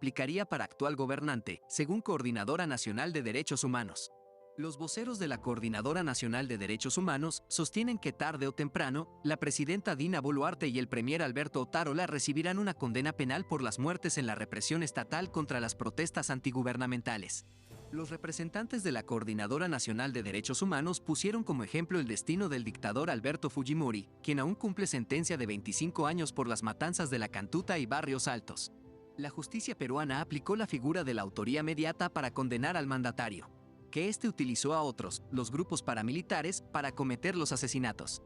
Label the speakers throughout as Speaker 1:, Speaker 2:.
Speaker 1: aplicaría para actual gobernante, según Coordinadora Nacional de Derechos Humanos. Los voceros de la Coordinadora Nacional de Derechos Humanos sostienen que tarde o temprano, la presidenta Dina Boluarte y el premier Alberto Otárola recibirán una condena penal por las muertes en la represión estatal contra las protestas antigubernamentales. Los representantes de la Coordinadora Nacional de Derechos Humanos pusieron como ejemplo el destino del dictador Alberto Fujimori, quien aún cumple sentencia de 25 años por las matanzas de la Cantuta y Barrios Altos. La justicia peruana aplicó la figura de la autoría mediata para condenar al mandatario, que éste utilizó a otros, los grupos paramilitares, para cometer los asesinatos.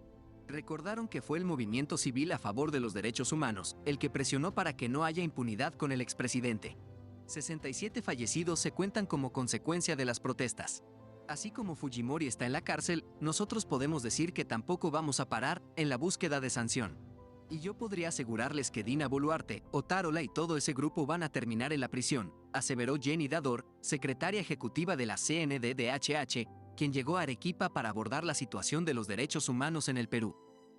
Speaker 1: Recordaron que fue el movimiento civil a favor de los derechos humanos el que presionó para que no haya impunidad con el expresidente. 67 fallecidos se cuentan como consecuencia de las protestas. Así como Fujimori está en la cárcel, nosotros podemos decir que tampoco vamos a parar en la búsqueda de sanción. Y yo podría asegurarles que Dina Boluarte, Otárola y todo ese grupo van a terminar en la prisión, aseveró Jenny Dador, secretaria ejecutiva de la CNDDHH, quien llegó a Arequipa para abordar la situación de los derechos humanos en el Perú.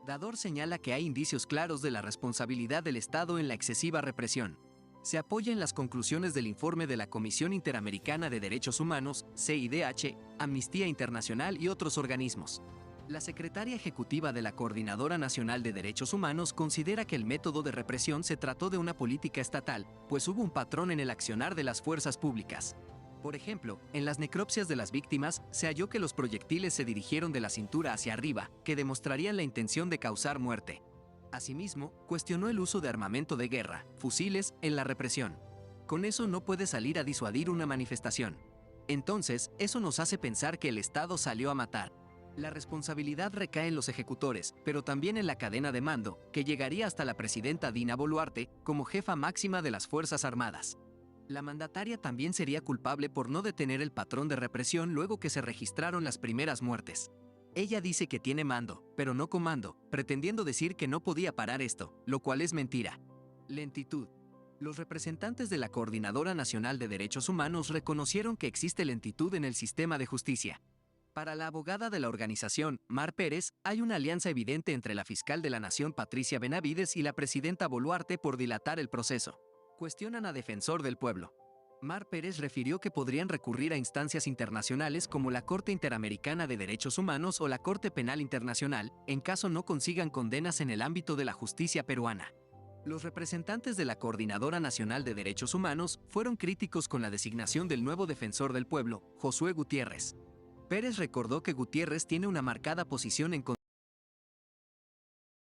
Speaker 1: Dador señala que hay indicios claros de la responsabilidad del Estado en la excesiva represión. Se apoya en las conclusiones del informe de la Comisión Interamericana de Derechos Humanos, CIDH, Amnistía Internacional y otros organismos. La secretaria ejecutiva de la Coordinadora Nacional de Derechos Humanos considera que el método de represión se trató de una política estatal, pues hubo un patrón en el accionar de las fuerzas públicas. Por ejemplo, en las necropsias de las víctimas se halló que los proyectiles se dirigieron de la cintura hacia arriba, que demostrarían la intención de causar muerte. Asimismo, cuestionó el uso de armamento de guerra, fusiles, en la represión. Con eso no puede salir a disuadir una manifestación. Entonces, eso nos hace pensar que el Estado salió a matar. La responsabilidad recae en los ejecutores, pero también en la cadena de mando, que llegaría hasta la presidenta Dina Boluarte como jefa máxima de las Fuerzas Armadas. La mandataria también sería culpable por no detener el patrón de represión luego que se registraron las primeras muertes. Ella dice que tiene mando, pero no comando, pretendiendo decir que no podía parar esto, lo cual es mentira. Lentitud. Los representantes de la Coordinadora Nacional de Derechos Humanos reconocieron que existe lentitud en el sistema de justicia. Para la abogada de la organización, Mar Pérez, hay una alianza evidente entre la fiscal de la Nación Patricia Benavides y la presidenta Boluarte por dilatar el proceso. Cuestionan a Defensor del Pueblo. Mar Pérez refirió que podrían recurrir a instancias internacionales como la Corte Interamericana de Derechos Humanos o la Corte Penal Internacional, en caso no consigan condenas en el ámbito de la justicia peruana. Los representantes de la Coordinadora Nacional de Derechos Humanos fueron críticos con la designación del nuevo Defensor del Pueblo, Josué Gutiérrez. Pérez recordó que Gutiérrez tiene una marcada posición en contra